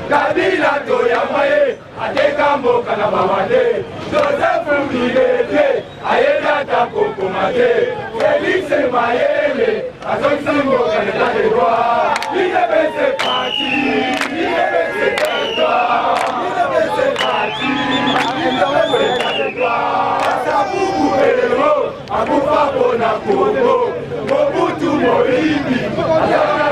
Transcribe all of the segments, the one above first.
Kabila Toyamaye, Atekambo Kanabawade, Joseph Milete, Ayeda Takokomate, Félix Mayele, Azonsimbo Canada de Droit, l'IDPC parti, l'IDPC territoire, l'IDPC parti, l'IDPC droit, Sabubu Héros, Aboufa Bonakongo, Mobutu Moïbi, Ayeda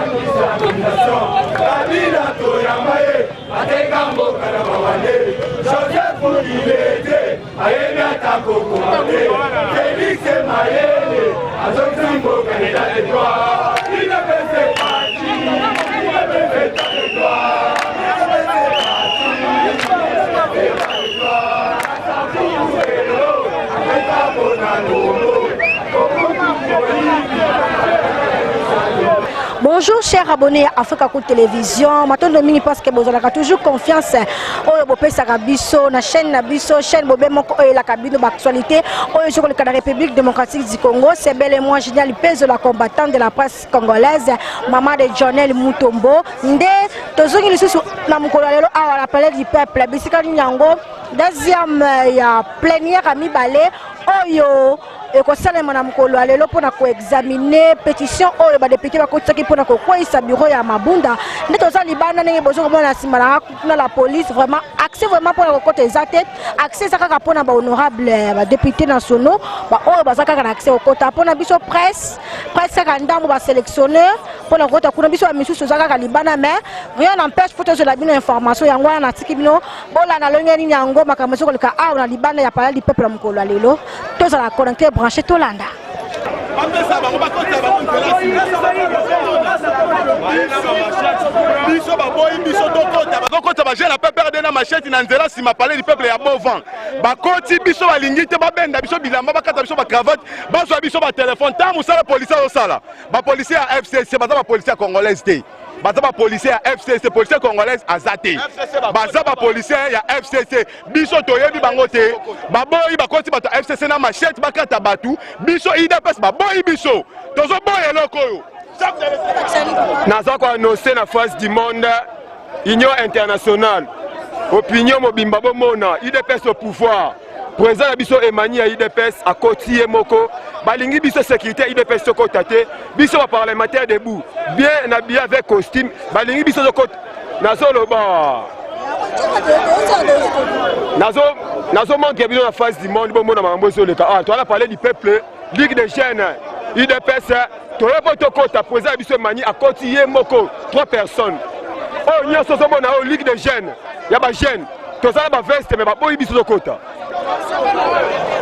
Domination, Kabila Toyamaye, Atekambo Kanabawade, Joseph Milete, Ayeda Takokomate, Félix Mayele, Azonsimbo Canada de Droit, l'IDPC parti, l'IDPC territoire, l'IDPC parti, l'IDPC droit, Sabubu Héros, Aboufa Bonakongo, Mobutu Moïbi. Bonjour chers abonnés à Africa Cool Télévision. Maintenant domini parce que vous avez toujours confiance au Bopé Sarabiso, na chaîne Nabiso, chaîne Bobé Moko et la cabine d'actualité. Aujourd'hui le République démocratique du Congo, c'est bel et moi génial pèse la combattante de la presse congolaise, maman de Jonel Mutombo. Ndé tozongi lisusu na mukolo lelo awa la palais du peuple. Bisika Nyango deuxième ya plénière à Mibale oyo et que ça les madame Kolo alelo pour na examiner pétition oyo ba député ba kotaki pour na ko kwisa bureau ya Mabunda ndito za libana ndenge bozo ko mona simana na la police vraiment accès vraiment pour la côté exact accès ça kaka pour na ba honorable ba député nationaux ba oyo ba saka na accès au côté pour na biso presse ka ndambo ba sélectionneur pour la côté kuna biso misusu za kaka libana mais rien n'empêche pour te la bino information yango na tiki bino bola na longeni nyango makambo ko lika a na libana ya palais du peuple mukolo alelo to za la connecter branché Tolanda. Bazaba policier à FCC, policier congolaise à Zate. Bazaba policier à FCC. Biso toyebi bangote. Baboyi bakoti bato FCC na machette bakata batu. Biso IDPS baboyi biso. Tozo boye lokoyo. Nazako annoncé na face du monde Union internationale. Opinion mobimba bomona IDPS au pouvoir. Président biso Emmanuel à IDPS à Kotié Moko. Balingi biso sécurité IDPS soko tate. Biso parlementaire debout. Bien habillé avec costume. Balingi biso soko nazoloba. Nazo manque bien la face du monde bon na mambo sur le cas. Ah, toi là parler du peuple, Ligue des jeunes, IDPS, toi là toko ta président biso Emmanuel à Kotié Moko. 3 personnes. Oh, nyo soso bona o Ligue des jeunes. Ya ba jeunes. Toi ça ba veste mais ba boy biso soko ta.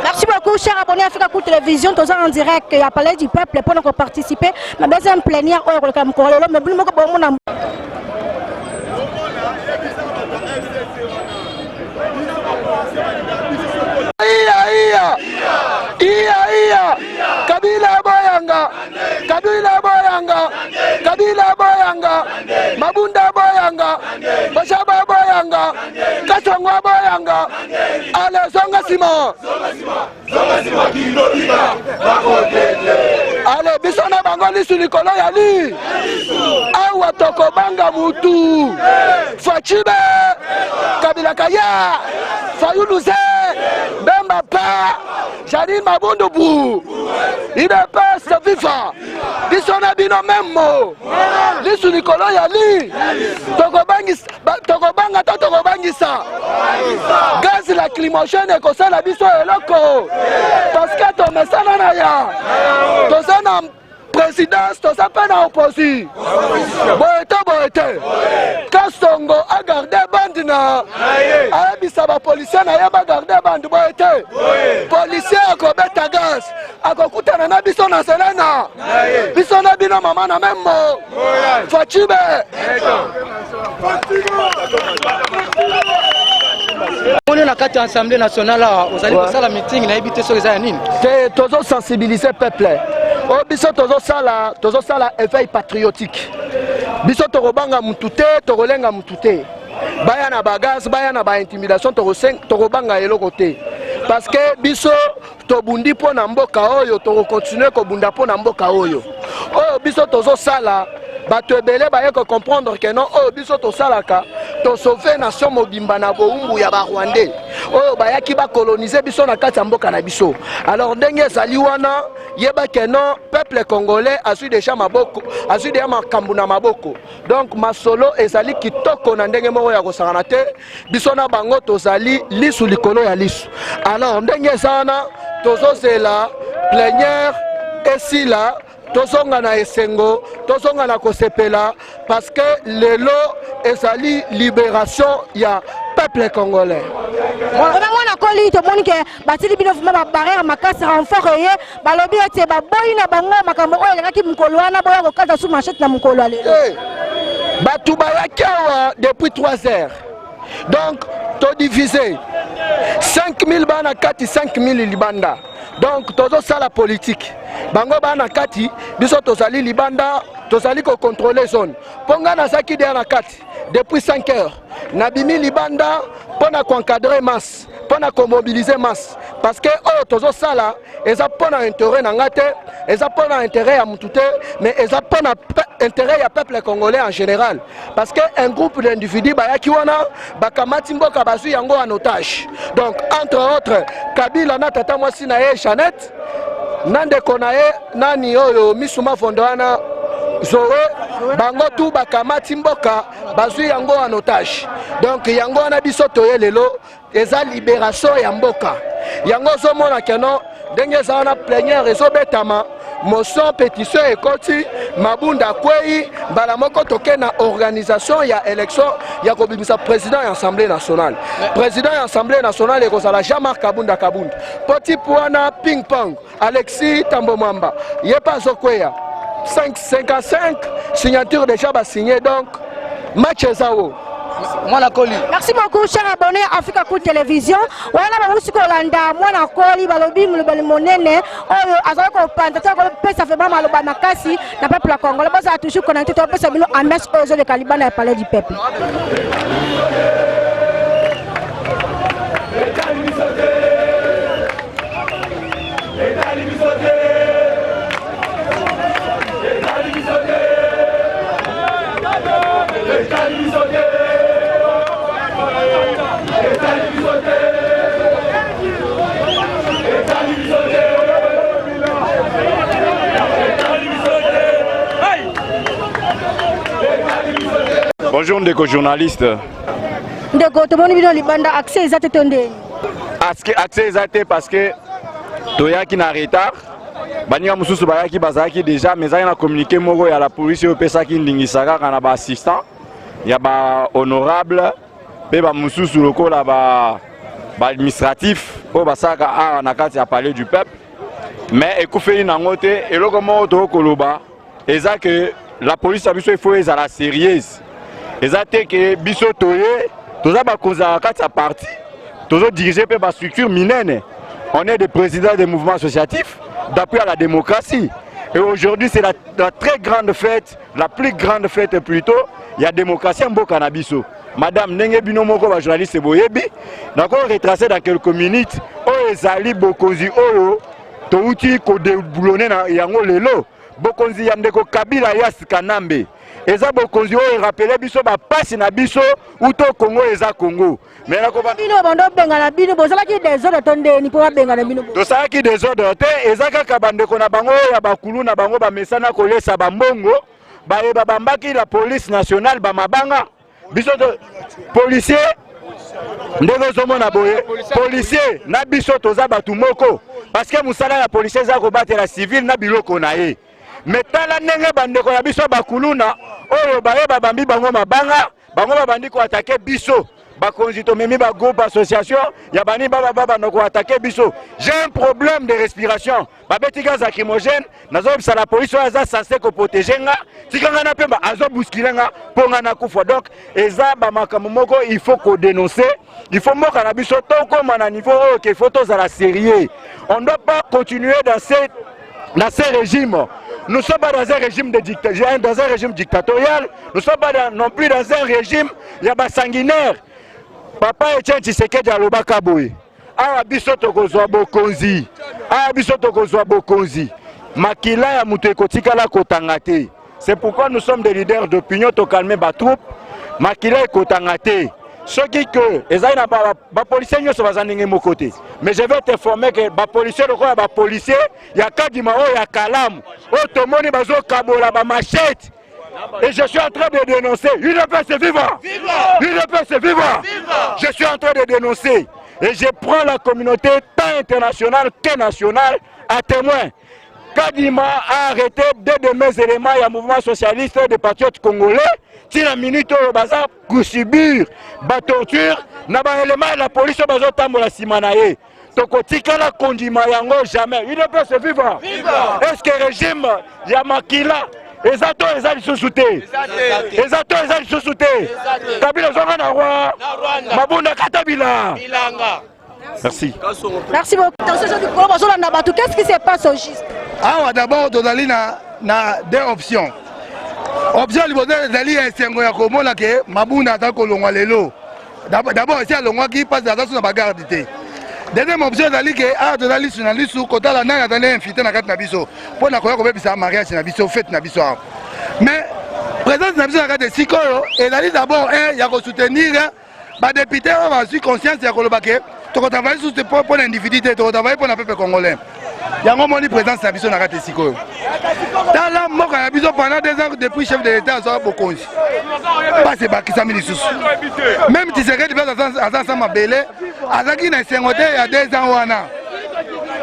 Merci beaucoup, chers abonnés à Africa Cool Télévision. Nous sommes en direct à Palais du Peuple pour nous participer. Ma deuxième plénière, mais Kabila Boyanga, Kabila Boyanga, Kabila Boyanga, Mabunda Boyanga, Bashaba Boyanga, Kasongwa Boyanga, Ale Zonga Sima, Ale Bisona Bangoli Sulikolo Yali, Awa Toko Banga Mutu, Fachibe, Kabila Kaya, Fayuluze, Bemba Pa, Janine Mabundubu, il est pas ce FIFA, Bisona Bino Memo, Lisu Nikolo Yali, Tokobanga Tokobangisa, Gaz la climogène et que ça la biso est loco, parce que ton message naya, ton sana présidence, ton sapin à opposition, Boete, Kastongo a gardé bandina, Abisaba policier n'a pas gardé bande Boete, policier a cobeta gaz, a cocutana na bisona selena, bisona bino maman na même mot, Fachibe. On est dans l'Assemblée nationale, vous allez passer la meeting, na habité sur les années. Toujours sensibiliser le peuple. Au biso toujours ça la éveil patriotique. biso tokobanga mutu te tokolenga mutu te baya na bagaz baya na baintimidation tokobanga eloko te parce que biso tobundi mpo na mboka oyo tokokontinue kobunda mpo na mboka oyo biso tozosala bato ebele baye comprendre que non oyo biso tosalaka tosauve nation mobimba na boumbu ya barwandais oyo bayaki bakolonize biso na kati ya mboka na biso. Alors ndenge ezali wana yeba que non peuple congolais azwi déjà maboko azwi déjà makambo na maboko, donc masolo ezali kitoko na ndenge moko ya kosangana te biso na bango tozali lisu likolo ya lisu. Alors ndenge ezana tozozela plénière esila tozonga na esengo tozonga na kosepela parce que lelo ezali libération ya peuple congolais. Mwana koli to moni ke batili bino vuma barrière makasi renfort ye balobi ete baboyi na bango makambo oyo ngaki mukolo wana boya kokata sous manchette na mukolo lelo. Batu bayaki awa depuis 3 heures. Donc to diviser 5000 bana kati 5000 libanda. Donc tozo sala politique. Bango bana kati biso tozali libanda tozali ko contrôler zone. Ponga na saki de na kati depuis 5 heures. Nabimi libanda pona ko encadrer masse, pona ko mobiliser masse parce que tozo sala eza pona intérêt na ngate, eza pona intérêt ya mututé, mais eza pona intérêt ya peuple congolais en général parce que un groupe d'individus bayaki wana bakamati mboka bazui yango en otage. Donc entre autres Kabila na tata mwasi na ye Jeannette nande konaye nani oyo misuma fondwana Zoé bango tu bakamati mboka bazui yango en otage. Donc yango wana biso toye lelo eza libération ya mboka yango zomona keno ndenge za na plénière ezobetama motion pétition ekoti mabunda kwei mbala moko toke na organisation ya élection ya kobimisa président ya assemblée nationale. Président ya assemblée nationale ekozala Jean-Marc Kabunda poti puana ping pong Alexis Tambo Mwamba yepa zokweya 55 signature déjà signé, donc match ezao. Mwana Koli. Merci beaucoup cher abonné Africa Cool Télévision. Wana ba musiko landa Mwana Koli balobi mulobali monene oyo azali ko panda ta ko pesa fe ba maloba makasi na peuple la Congo. Ba za toujours connecté to pesa bino ambiance ozo de Kalibana et parler du peuple. Bonjour ndeko journaliste. Ndeko to moni bino libanda accès ezate tonde. Accès ezate parce que toyaki na retard. Bania mususu bayaki bazaki déjà mais na communiqué moko ya la police au pesaki ndingisaka kana ba assistant ya ba honorable pe ba mususu lokola ba administratif po basaka a na kati ya palais du peuple mais ekufeli na ngote eloko moko to koloba eza que la police abiso il faut ezala sérieuse ezate que biso toye toza ba konza kati ya parti tozo diriger pe ba structure minene. On est des présidents des mouvements associatifs d'appui à la démocratie. Et aujourd'hui, c'est la très grande fête, la plus grande fête plutôt. Il y a démocratie en Mboka na biso. Madame Nenge Binomoko, la journaliste Boyebi, d'accord, retracé dans quelques minutes. Oh, ezali bokonzi oyo, touti ko déboulonné na yango lelo. Bokonzi yandeko Kabila Yas Kanambe. Eza bokonzi oyo rappelé biso ba passe na biso ou to Congo eza Congo. Mais na ko ba bino bando benga na bino bozala ki désordre tonde ni po benga na bino. To sala ki désordre te eza kaka bandeko na bango ya bakulu na bango ba mesana kolesa ba mbongo ba yeba bambaki la police nationale ba mabanga biso to policier ndeko zomona boye policier na biso toza batu moko parce que musala ya policier za ko batela civil na biloko na ye. Mais tala ndenge bandeko ya biso bakuluna oyo bayeba bambi bango mabanga bango babandi ko attaquer biso bakonzi to memi ba groupe association ya bani baba noko attaquer biso. J'ai un problème de respiration babeti gaz lacrymogène nazo bisa la police aza censé ko protéger nga tikanga na pemba azo bousculer nga ponga na kufa. Donc eza ba makambo moko il faut ko dénoncer, il faut moka na biso to comme na niveau oyo que photos à la sérieux. On ne doit pas continuer dans ces régimes nous ne sommes pas dans un régime dictatorial, nous ne sommes pas non plus dans un régime sanguinaire. Papa Etienne Tshisekedi alobaka boye. Awa biso tokozwa bokonzi. Makila ya mutu ekotikala kotanga te. C'est pourquoi nous sommes des leaders d'opinion to calmer ba troupe. Makila ekotanga te. Ceux qui que ezali na ba policiers nyoso bazandenge mo côté. Mais je vais t'informer que ba policiers lokola ba policiers ya kadima o ya kalamu. O tomoni bazo kabola ba machette. Et je suis en train de dénoncer. UDPS vivant. UDPS vivant. Je suis en train de dénoncer. Et je prends la communauté tant internationale que nationale à témoin. Kadima a arrêté deux de mes éléments, il y a un mouvement socialiste des patriotes congolais. Si la minute au bazar pour subir la torture, n'a pas élément la police au bazar tambola simanaye. Tokotika la kondima yango jamais. UDPS vivant. Est-ce que le régime Yamakila Ezato ezali susute. Ezato ezali susute. Kabila zonga na roi. Mabunda katabila. Merci. Merci beaucoup. Qu'est-ce qui se passe au juste? Ah, d'abord, on a deux options. Option d'ali esengo ya komona ke Mabunda atako longwa lelo. D'abord, c'est longwa qui passe dans la bagarre d'été. Deuxième option d'ali ke ah de dali sur lisu kota la na attendait invité na kat na biso. Pour na koya ko bebisa mariage na biso fête na biso. Mais présence na biso na kat de sikoyo et dali d'abord ya ko soutenir ba député on va su conscience ya ko lobake to ko travailler sur pour l'individu to ko travailler pour le peuple congolais. Yango moni présence na biso na kat de sikoyo. Dans la moka na biso pendant 2 ans depuis chef de l'état ça bokonzi. Pas c'est bakisa milisusu. Même si c'est que tu vas dans ça mabele azaki na sengote ya 2 ans wana.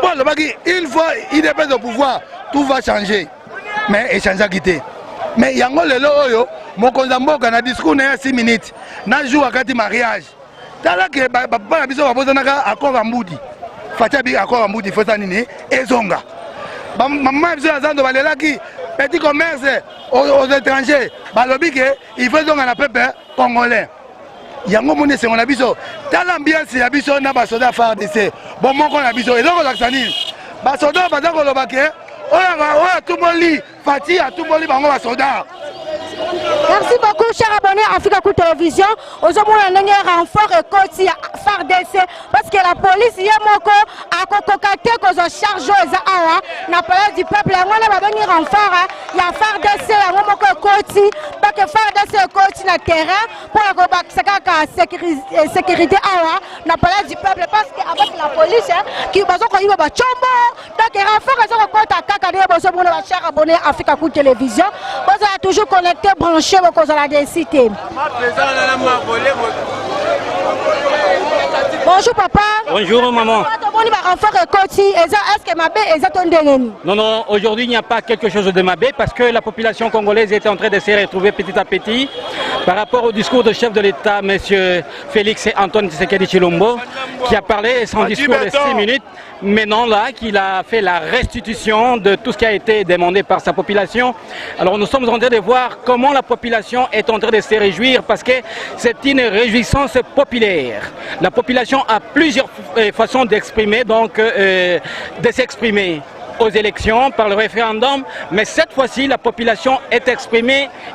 Bon le baki une fois il dépend au pouvoir tout va changer. Mais échanger quitté. Mais yango lelo oyo mokonza mboka na discours na 6 minutes na jour akati mariage. Tala ke papa na biso babozanaka accord ambudi. Fatia bi accord ambudi faut ça nini ezonga. Maman biso azando balelaki petit commerce aux étrangers balobi ke il faut zonga na peuple congolais. Yango moni sengo na biso ta l'ambiance ya biso na ba soda FARDC bon moko na biso ezoko laksani ba soda baza ko lobake oya tumoli fati a tumoli bango ba soda. Merci beaucoup, chers abonnés à Africa Coup Télévision. Aujourd'hui, on a un renfort et côté FARDC parce que la police y a moko a concocté qu'on se charge aux na place du peuple. On a un renfort, il y a FARDC, il y a moko côté parce que FARDC côté na terrain pour la sécurité na place du peuple parce que avec la police qui va ko yiba ba chombo donc renfort ça ko ta kaka de boso pour les chers abonnés à Africa Coup Télévision. Vous êtes toujours connecté branché au la densité. Bonjour papa. Bonjour maman. Non, non, aujourd'hui il n'y a pas quelque chose de mabé parce que la population congolaise était en train de se retrouver petit à petit par rapport au discours du chef de l'État, M. Félix Antoine Tshisekedi Tshilombo, qui a parlé son discours de 6 minutes, maintenant là qu'il a fait la restitution de tout ce qui a été demandé par sa population. Alors nous sommes en train de voir comment la population est en train de se réjouir parce que c'est une réjouissance populaire. La population a plusieurs façons d'exprimer, donc de s'exprimer aux élections par le référendum, mais cette fois-ci la population est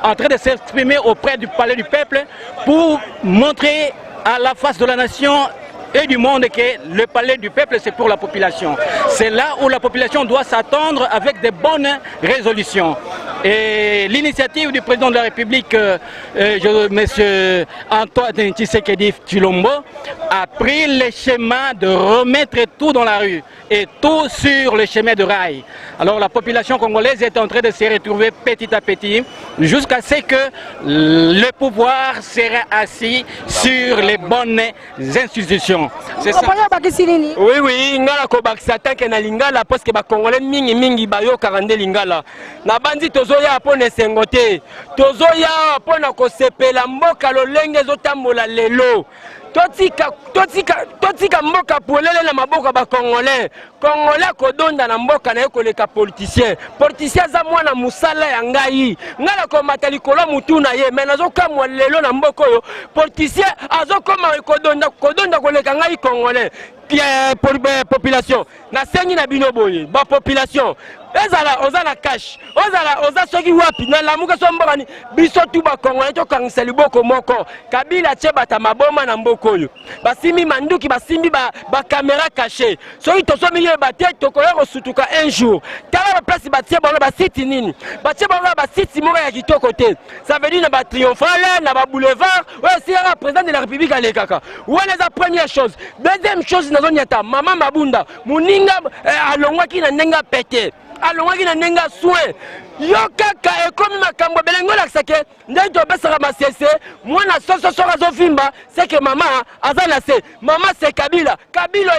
en train de s'exprimer auprès du palais du peuple pour montrer à la face de la nation et du monde que le palais du peuple c'est pour la population. C'est là où la population doit s'attendre avec de bonnes résolutions. Et l'initiative du président de la République, M. Antoine Tshisekedi Tshilombo, a pris le chemin de remettre tout dans la rue et tout sur le chemin de rail. Alors la population congolaise est en train de se retrouver petit à petit jusqu'à ce que le pouvoir sera assis sur les bonnes institutions. C'est ça. Oui, oui, ngala ko bakisa tanke na lingala parce que ba congolais mingi bayo 42 lingala. Na bandi tozoya pona sengote. Tozoya pona ko sepela mboka lolenge zotambola lelo. Totika mboka polele na maboka ba congolais. Congolais kodonda na mboka na yeko leka politicien. Politicien za mwana musala ya ngai. Ngala ko matali kola mutuna ye menazo kamwa lelo na mboko yo. Politicien azokoma kodonda koleka ngai congolais. Population na sengi na bino boye ba population ezala ozala cash oza soki wapi na lamuka so mbokani biso tu ba Congolais to kangisa liboko moko Kabila tie bata maboma na mboko oyo basimbi manduki basimbi ba caméra cachée soki tosomi ye batie tokoya kosutuka un jour tala ba place batie bango ba site nini batie bango ba site moko ya kitoko te ça veut dire na ba triomphal na ba boulevard ouais c'est le président de la République à l'Ekaka voilà la première chose deuxième chose na zone yata mama Mabunda muninga alongwaki na nenga pété alongwaki na nenga soin yo kaka ekomi makambo belengo lakisake ndenge tobesaka masese mwana soso azovimba c'est que mama aza na se mama c'est Kabila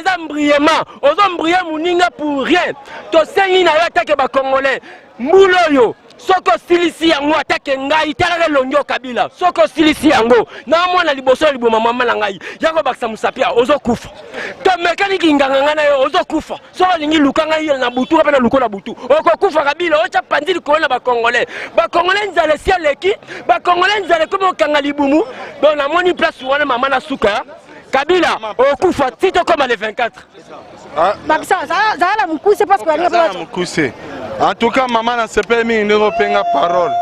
eza mbriema ozo mbrie muninga pour rien tosengi na yo atake ba Congolais mbulo yo soko silisi yango atake ngai talaka longo Kabila soko silisi yango na mwana liboso liboma mama na ngai yango bakisa musapia ozo kufa to mekaniki nganga na yo ozo kufa soko lingi lukanga yele na butu pe na luko na butu oko kufa Kabila ocha pandili ko na ba Congolais nzale sialeki ba Congolais nzale komo kanga libumu donc na moni place wana mama na suka Kabila okufa tito comme les 24 bakisa zala mukuse parce que mukuse. En tout cas, maman n'a pas permis de reprendre parole.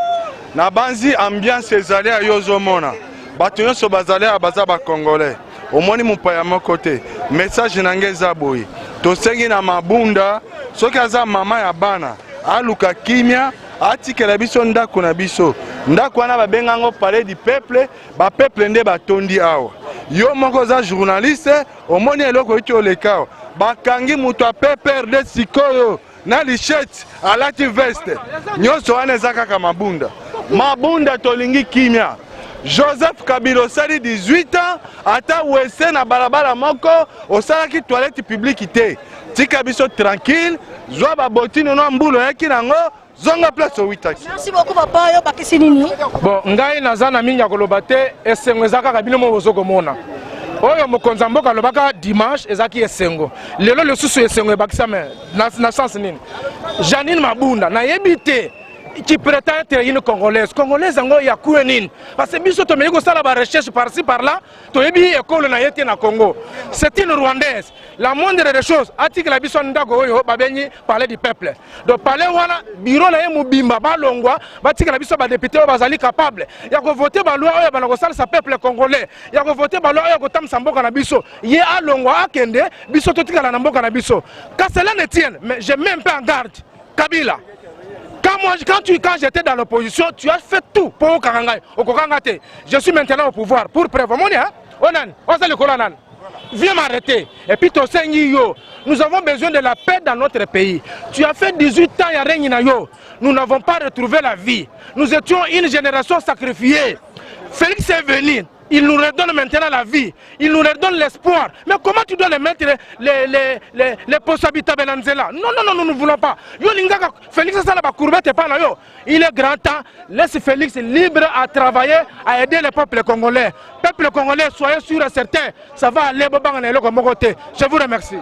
Na banzi ambiance ezali a yozomona. Batunyo so bazali a bazaba Congolais. Au moins mon paya mon côté. Message nangeza boy. To sengi na mabunda soki aza mama ya bana. Aluka kimia atikela biso ndako na biso. Ndako wana babenga ngo parler du peuple, ba peuple nde batondi awa. Yo moko za journaliste, au moins eloko iti olekao. Bakangi mutu a PPRD sikoyo. Na lichette alati veste nyonso wana eza kaka mabunda tolingi kimia Joseph Kabila osali 18 ans ata wese na balabala moko osalaki toilette publique te tika biso tranquille zwa babotino no mbulo yaki nango zonga place au 8 taxi. Merci beaucoup papa yo bakisi nini bon ngai nazana mingi koloba te esengo ezaka kabino mo bozokomona oyo mokonza mboka lobaka dimanche ezaki esengo lelo lesusu esengo ebakisa me na sens nini Janine Mabunda na yebite qui prétend être une congolaise ngo ya kuwe nini parce que biso to meko sala ba recherche par-ci par-là to yebi école na yete na Congo c'est une rwandaise la moindre des choses article la biso ndako oyo babenyi parler du peuple donc parler wana bureau na ye mubimba balongwa batika la biso ba député bazali capable ya ko voter ba loi oyo bana ko sala sa peuple congolais ya ko voter ba loi oyo ko tamsa mboka na biso ye alongwa akende biso to tikala na mboka na biso quand cela ne tienne mais j'ai même pas en garde Kabila. Quand j'étais dans l'opposition, tu as fait tout pour Karangay. Je suis maintenant au pouvoir pour prévoir. Viens m'arrêter. Et puis, nous avons besoin de la paix dans notre pays. Tu as fait 18 ans, il n'y a rien. Nous n'avons pas retrouvé la vie. Nous étions une génération sacrifiée. Félix est venu. Il nous redonne maintenant la vie, il nous redonne l'espoir. Mais comment tu dois les mettre les possibilités Benanzela? Non, nous ne voulons pas. Félix il est grand temps, laisse Félix libre à travailler, à aider le peuple congolais. Peuple congolais, soyez sûr et certain, ça va aller comme côté. Je vous remercie.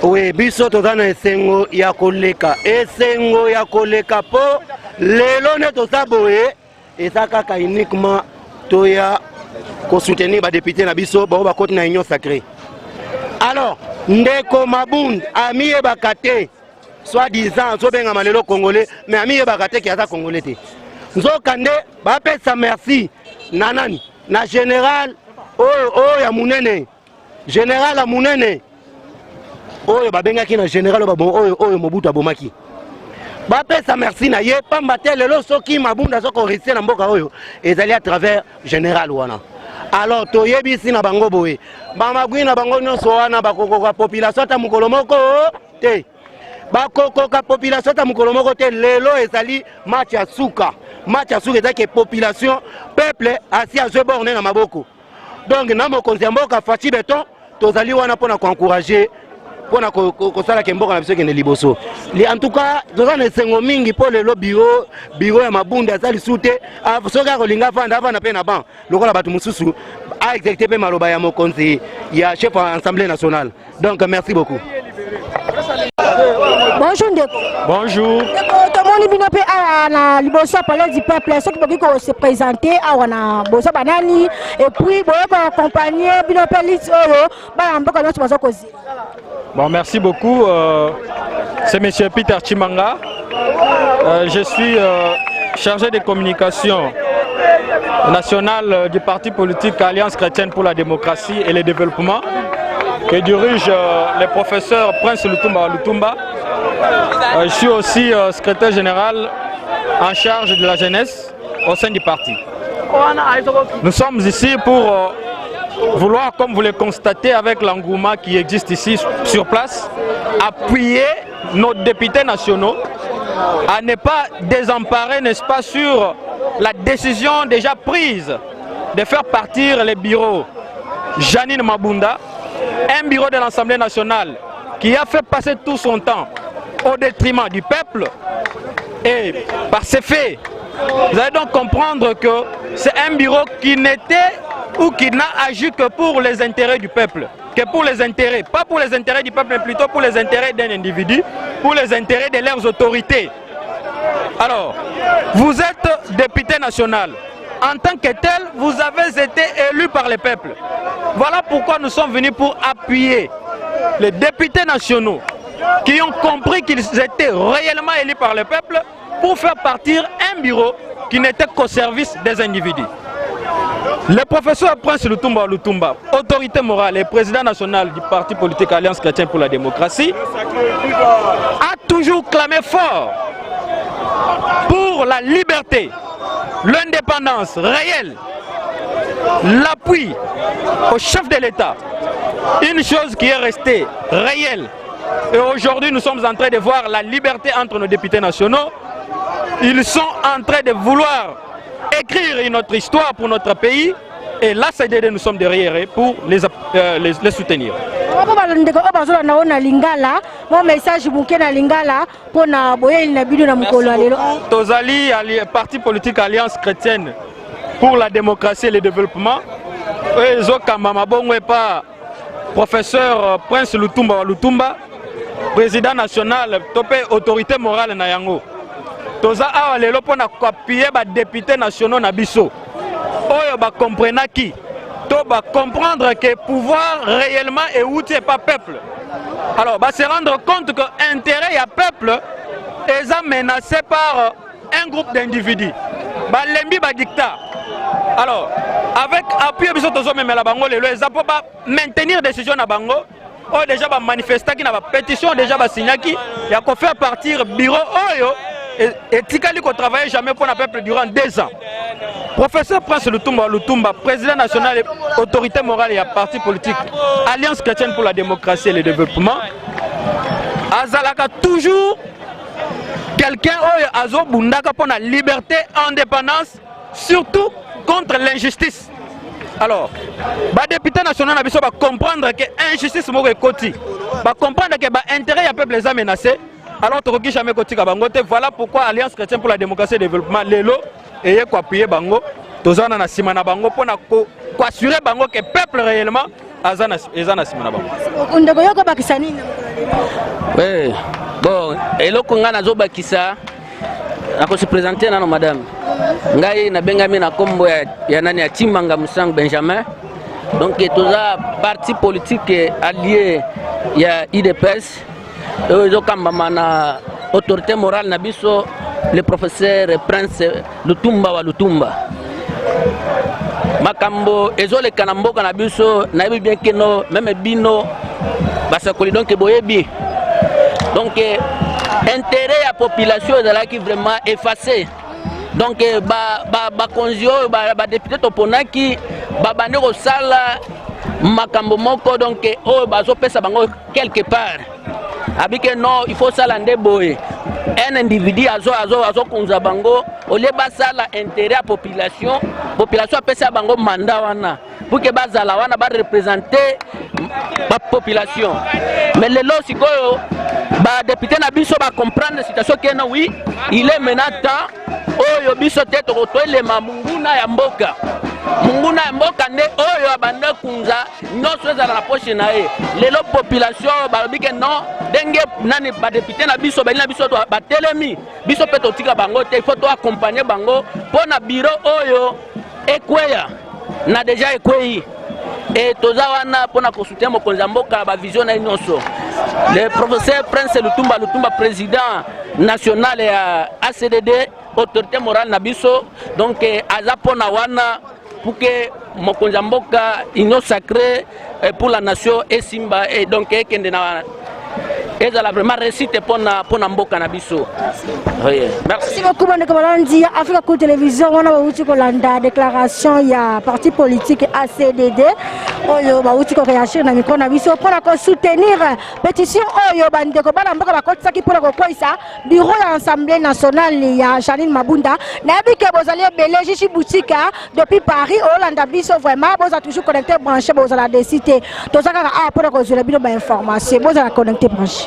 Oui, biso tozana esengo ya koleka po lelo ne tosaboye eza kaka uniquement toya ko soutenir ba député na biso ba koti na union sacrée. Alors ndeko Mabunda ami e bakate soit disant so benga malelo congolais mais ami e bakate ki aza congolais te. Nzokande ba pesa merci nanani na général ya munene général a munene oyo babengaki na général oyo Mobutu abomaki bapesa merci na ye pamba te lelo soki Mabunda soko réussir na mboka oyo ezali à travers général wana. Alors toyebisi na bango boye bamagwi na bango nyonso wana bakokoka population ta mukolo moko te bakokoka population ta mukolo moko te lelo ezali match ya suka ezaki population peuple asi azwe borne na maboko donc na mokonzi ya mboka Faci Beton tozali wana pona ko encourager pona ko sala ke mboka na biso kende liboso en tout cas tozana esengo mingi po lelo biro ya Mabunda azali sute soka kolinga vanda avana pe na ban lokola batu mususu a exécuter pe maloba ya mokonzi ya chef à l'Assemblée nationale. Donc merci beaucoup. Bonjour Ndeko. Bonjour. Tomoni bino pe na liboso parler du peuple ceux qui vont se présenter na boso banani et puis boyo accompagner bino pe liste oyo ba mboka nyonso bazo kozi. Bon, merci beaucoup. C'est M. Peter Chimanga. Je suis chargé de communication nationale du parti politique Alliance chrétienne pour la démocratie et le développement que dirige le professeur Prince Lutumba Lutumba. Je suis aussi secrétaire général en charge de la jeunesse au sein du parti. Nous sommes ici pour vouloir, comme vous le constatez avec l'engouement qui existe ici sur place, appuyer nos députés nationaux à ne pas désemparer, n'est-ce pas, sur la décision déjà prise de faire partir les bureaux Janine Mabunda, un bureau de l'Assemblée nationale qui a fait passer tout son temps au détriment du peuple. Et par ces faits, vous allez donc comprendre que c'est un bureau qui n'était ou qui n'a agi que pour les intérêts du peuple. Que pour les intérêts, pas pour les intérêts du peuple, mais plutôt pour les intérêts d'un individu, pour les intérêts de leurs autorités. Alors, vous êtes député national. En tant que tel, vous avez été élu par le peuple. Voilà pourquoi nous sommes venus pour appuyer les députés nationaux qui ont compris qu'ils étaient réellement élus par le peuple pour faire partir un bureau qui n'était qu'au service des individus. Le professeur Prince Lutumba Lutumba, autorité morale et président national du parti politique Alliance chrétienne pour la démocratie, a toujours clamé fort pour la liberté, l'indépendance réelle, l'appui au chef de l'État. Une chose qui est restée réelle. Et aujourd'hui, nous sommes en train de voir la liberté entre nos députés nationaux. Ils sont en train de vouloir écrire une autre histoire pour notre pays. Et là, nous sommes derrière pour les soutenir. Tozali, parti politique Alliance chrétienne pour la démocratie et le développement. Professeur Prince Lutumba Lutumba, président national, topé autorité morale na yango. Toza awa lelo pona appuyer ba députés nationaux na biso. Oyo ba comprenaki, to ba comprendre que pouvoir réellement est outil pas peuple. Alors ba se rendre compte que intérêt ya peuple est menacé par un groupe d'individus. Ba lembi ba dictat. Alors avec appui biso tozo memela bango lelo ezapo ba maintenir décision na bango. Oh déjà ba manifester qui na ba pétition déjà ba signaki ya ko faire partir bureau oyo et tikali ko travailler jamais pour le peuple durant 2 ans. Professeur Prince Lutumba Lutumba, président national et autorité morale et parti politique Alliance chrétienne pour la démocratie et le développement, azalaka toujours quelqu'un oyo azo bundaka pour la liberté, indépendance, surtout contre l'injustice. Alors, les députés nationaux va comprendre que l'injustice est côté. Va comprendre que l'intérêt du peuple est menacé. Alors, tu ne jamais côté. Voilà pourquoi Alliance chrétienne pour la démocratie et le développement, Lelo, et appuyer Bango, tous en a Simana Bango pour assurer Bango que le peuple réellement est en Simana Bango. Oui, bon, et là, quand on a Zobakisa, on va se présenter, madame. Ngai na bengami na kombo ya nani ya Chimanga Musang Benjamin. Donc toza parti politique allié ya IDPS. Ezo kamba na autorité morale na biso le professeur Prince Lutumba wa Lutumba. Makambo ezo le kanamboka na biso na yebi bien que no même bino basakoli donc boyebi. Donc intérêt à population de là qui vraiment effacé. Donc ba konzio ba député toponaki ba bande ko sala makambo moko donc o bazo pesa bango quelque part. Abike non, il faut sala ndeboye. Un individu azo konza bango au lieu ba sala intérêt à population pesa bango mandat wana pour que bazala wana ba représenter la population. Mais le lot sikoyo ba député na biso ba comprendre la situation que non oui, il est maintenant temps oyo biso te tokotoelema munguna ya mboka. Munguna ya mboka nde oyo abanda kunza nyonso ezala na poche na ye. Lelo population balobi ke non ndenge nani ba député na biso bali na biso to batelemi biso pe totika bango te, il faut to accompagner bango pona bureau oyo ekweya na déjà ekweyi. Et toza wana pona konsulter mokonzi ya mboka ba vision na nyonso. le professeur Prince Lutumba président national ya ACDD autorité morale na biso donc azapona wana pour que mokonzi mboka union sacrée pour la nation et simba et donc ekende na ezala vraiment réussite pona mboka na biso. Oui, merci beaucoup bande kobalandi Africa Cool Télévision wana bauti kolanda déclaration ya parti politique ACDD oyo bauti ko réagir na micro na biso pona ko soutenir pétition oyo bande ko bana mboka bakotisaki pona ko koisa bureau ya assemblée nationale ya Janine Mabunda na bike bozali belé jishi boutique depuis Paris Hollande biso vraiment boza toujours connecté branché boza la décité tozaka a pona ko zela bino ba information boza la connecté branché.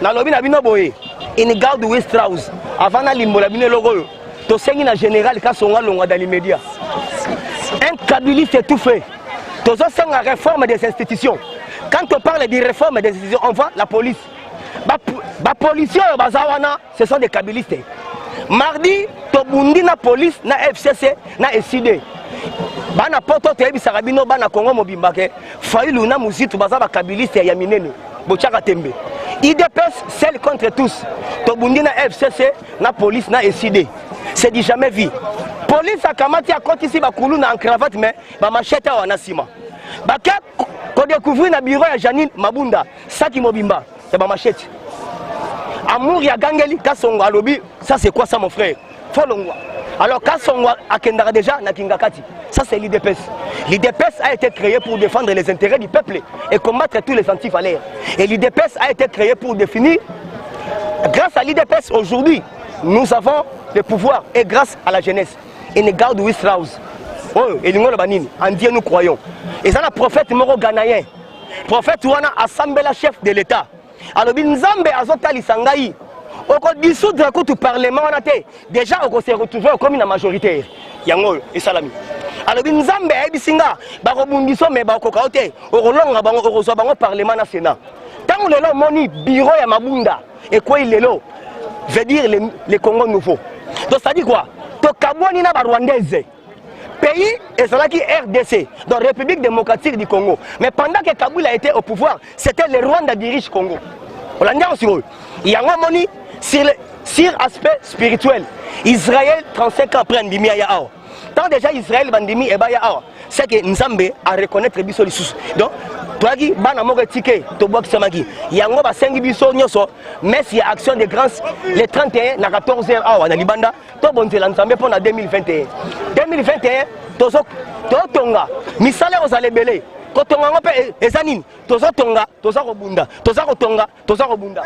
nalobi na bino boye une garde de Strauss avant na limbola bino logo to sengi na général Kasonga longa dans l'immédiat un kabyliste étouffé to senga réforme des institutions. Quand on parle de réforme des institutions on voit la police ba policiers bazawana ce sont des kabylistes. Mardi to bundi na police na FCC na SID bana poto te bisaka bino bana Congo mobimba ke failu na muzitu baza ba kabylistes ya minene bochaka tembe IDPS celle contre tous to bundi na FCC na police na SID c'est du jamais vu. Police akamati a compte ici ba kulu na en cravate mais ba machette wana sima baka ko découvrir na bureau ya Janine Mabunda saki mobimba c'est ba machette amour ya gangeli Kasonga alobi ça c'est quoi ça mon frère folongwa. Alors Kasonga akendara déjà na kingakati. Ça c'est l'IDPS. L'IDPS a été créé pour défendre les intérêts du peuple et combattre tous les antifalaires. Et l'IDPS a été créé pour définir. Grâce à l'IDPS aujourd'hui, nous avons le pouvoir et grâce à la jeunesse. Et ne garde Strauss. Oh, et en Dieu nous croyons. Et ça le prophète moro ghanéen. Prophète wana assemblée chef de l'État. Alors Nzambe azotali sangai. Au dissoudre le parlement déjà on s'est retrouvé comme une majorité. Yango et salami. Alors Nzambe ebisinga barobundiso me bakokaote orolonga bango orozo bango parlement na Sénat. Tant lelo moni bureau ya Mabunda et quoi il lelo veut dire les Congo nouveau. Donc ça dit quoi? To kaboni na ba rwandaise. Pays et cela qui RDC, donc République démocratique du Congo. Mais pendant que Kaboul a été au pouvoir, c'était le Rwanda qui dirige Congo. On l'a dit aussi. Il y a un moni sur aspect spirituel. Israël 35 ans après Ndimi Ayao. Tant déjà Israël Bandimi et Bayao, c'est que Nzambe a reconnaître biso les sous. Donc toi qui bana mo ticket to box samaki. Yango ba 5 biso nyoso, mais il y a action de grâce le 31 na 14h awa na Libanda, to bonzela Nzambe pour na 2021. 2021 tozo tonga misale ozale belé. Kotonga ngope ezanini tozo tonga toza kobunda toza kotonga toza kobunda.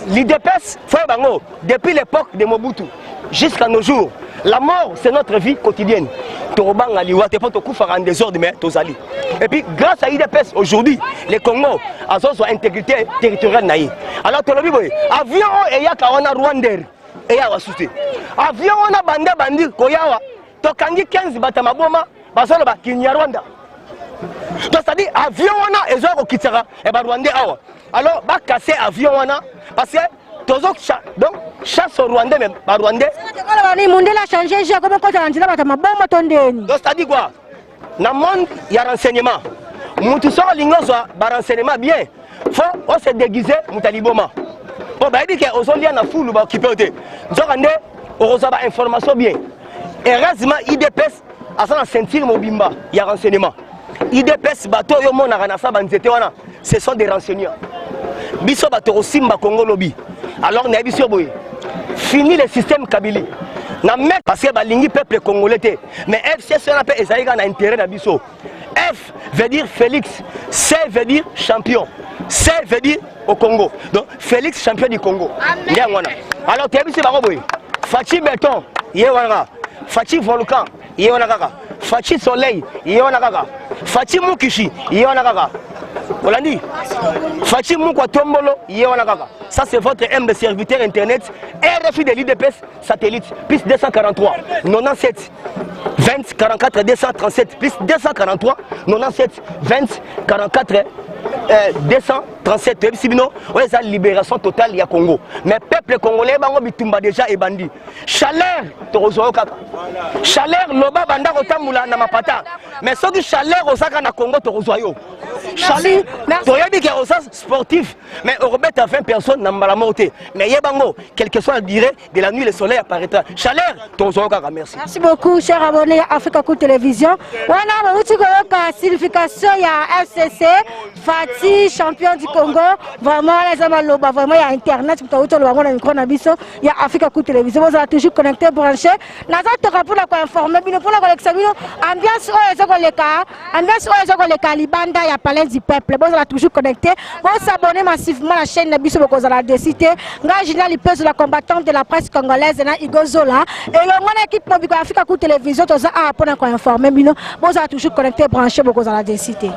L'IDPS fait bango depuis l'époque de Mobutu jusqu'à nos jours. La mort c'est notre vie quotidienne. Torobanga liwa te poto kufa en désordre mais tozali. Et puis grâce à l'IDPS aujourd'hui les Congo a son intégrité territoriale naïe. Alors tolobi boy avion et ya kawana Rwanda et ya wasute. Avion on a bandi koyawa to kangi 15 bata maboma basolo ba Kinyarwanda. Donc c'est-à-dire avion wana ezo ko kitara e ba Rwandais awa. Alors ba casser avion wana parce que donc chasse au Rwandais mais ba Rwandais. Mondela a changé j'ai comme quand on dit là ma bombe tondeni. Donc c'est-à-dire quoi? Dans le monde il y a renseignement. Mutu so lingozo ba renseignement bien. Faut on se déguiser mutaliboma. Bon bah dit que aujourd'hui na foule ba occuper oté. Nzokande oroza information bien. Heureusement IDPS a ça sentir mobimba, il y a renseignement. IDPS bato yo mona kana sa banzete wana, ce sont des renseignants. Biso bato simba Congo lobby. Alors na biso boy. Fini le système Kabili. Na mec parce que balingi peuple congolais té. Mais FCC on appelle Esaïga na intérêt na biso. F veut dire Félix, C veut dire champion. C veut dire au Congo. Donc Félix champion du Congo. Alors tu as vu c'est baro boy. Fachi béton, yewana. Fachi volcan, yewana kaka. Fachi soleil, yewana kaka. Fachi mukishi, yewana kaka. Olandi. Fachi mukwa tombolo, yewana kaka. Ça c'est votre humble serviteur internet RFI de l'IDPS satellite plus 243 97 20 44 237 plus 243 97 20 44 237 Sibino, on est à libération totale il y a Congo. Mais peuple congolais bango bitumba déjà et bandi. Chaleur torozo kaka. Chaleur loba banda kotambula na mapata. Mais ce qui chaleur osaka na Congo torozo yo. Chaleur. Toya dit que osas sportif mais on remet à 20 personnes na mbala morté. Mais yebango quelle que soit la durée de la nuit le soleil apparaîtra. Chaleur torozo kaka merci. Merci beaucoup chers abonnés à Africa Coup Télévision. Wana ba uti ko ka signification ya FCC Fati champion du Congo, vraiment les amaloba, vraiment il y a internet, tout le monde a micro nabiso, il y a Africa Coup Télévision, vous êtes toujours connecté, branché. Naza toka pour la informer, pour la collection, ambiance les Libanda, il y a palais du peuple, vous êtes toujours connecté, vous s'abonnez massivement à la chaîne nabiso pour la décité, ngajina li pèse la combattante de la presse congolaise na Igozola et le mon équipe mobile Africa Coup Télévision, tout ça pour la informer, vous êtes toujours connecté, branché pour la décité.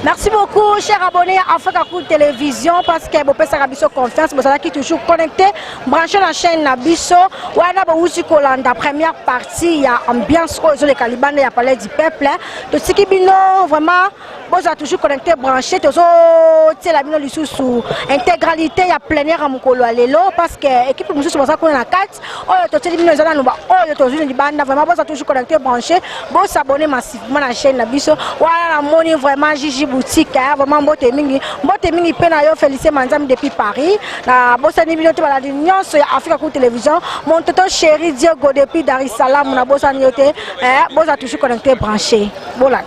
Merci beaucoup, chers abonnés à Africa Cool Télévision, parce que vous avez confiance, vous êtes toujours connecté, branchez la chaîne Nabiso. La première partie, il y a ambiance aux les Caliban, il y a palais du peuple. Tout ce qui est vraiment, vous êtes toujours connecté, branché, tout ça, la bino sous intégralité, il y a plein air à Mukolo Alelo, parce que l'équipe de Moussou, c'est qu'on a 4, tout ce qui est vraiment, vous êtes toujours connecté, branché, vous s'abonnez massivement à la chaîne Nabiso. Voilà, la monnaie vraiment Gigi Boutique, vraiment Mbote Mingi Penayo Félicien Manzam depuis Paris. La bossa ni binote la union sur Africa Cool Télévision. Mon tonton chéri Diego depuis Dar es Salaam na bossa niote, bossa toujours connecté branché. Voilà.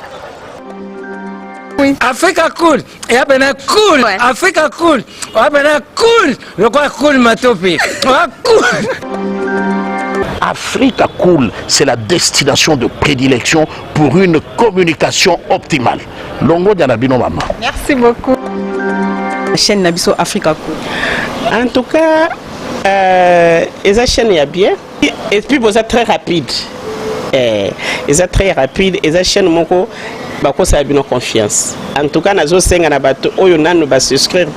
Oui. Africa Cool, et après cool, ouais. Africa Cool, après cool, le quoi cool matopi, cool. Africa Cool, c'est la destination de prédilection pour une communication optimale. Longo Dianabino Mama. Merci beaucoup. La chaîne Nabiso Africa Cool. En tout cas, la chaîne est bien. Et puis, vous êtes très rapide. Ils sont très rapides. Et la chaîne Moko, ça a bien confiance. En tout cas, nous avons fait un bateau où nous avons souscrire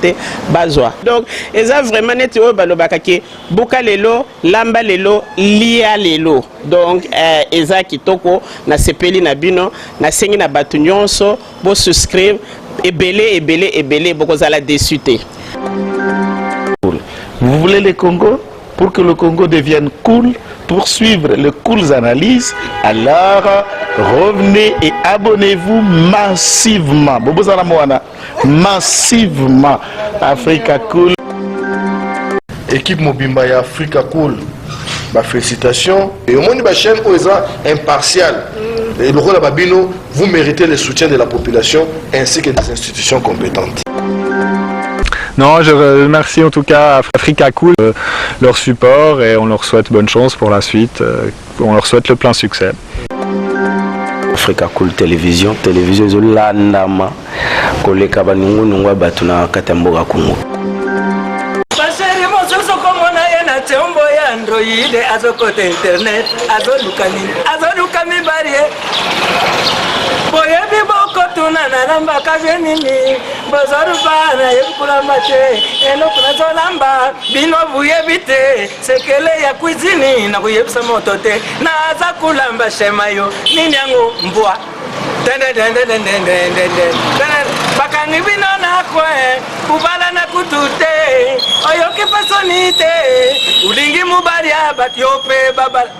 besoin. Donc, ils ont vraiment été au balobakake, boka lelo, lamba lelo, lia lelo. Donc, ils ont kitoko na sepeli na bino, na sengi na bateau nyonso, bo souscrire et belé, beaucoup à la déçuté. Vous voulez le Congo? Pour que le Congo devienne cool, pour suivre les cool analyses, alors revenez et abonnez-vous massivement. Massivement. Africa Cool. Équipe Mobimba et Africa Cool. Félicitations. Et au moins, une chaîne impartiale. Et le rôle de Babino, vous méritez le soutien de la population ainsi que des institutions compétentes. Non, je remercie en tout cas Africa Cool, leur support, et on leur souhaite bonne chance pour la suite. On leur souhaite le plein succès. Africa Cool Télévision Zolandama, Koleka Banungu Nungwa Batuna Katamboga Kungu. Chombo ya Android azokote internet azolukami barie boyebi boko tuna nalamba kavenini bozorubana yekula mate eno kuna zolamba bino buyebite sekele ya cuisine na kuyebisa moto te naza kulamba shemayo nini yango mbwa bakangi bino nakwe kubala na kutute oyoki pasonite ulingi mubaria batiope babala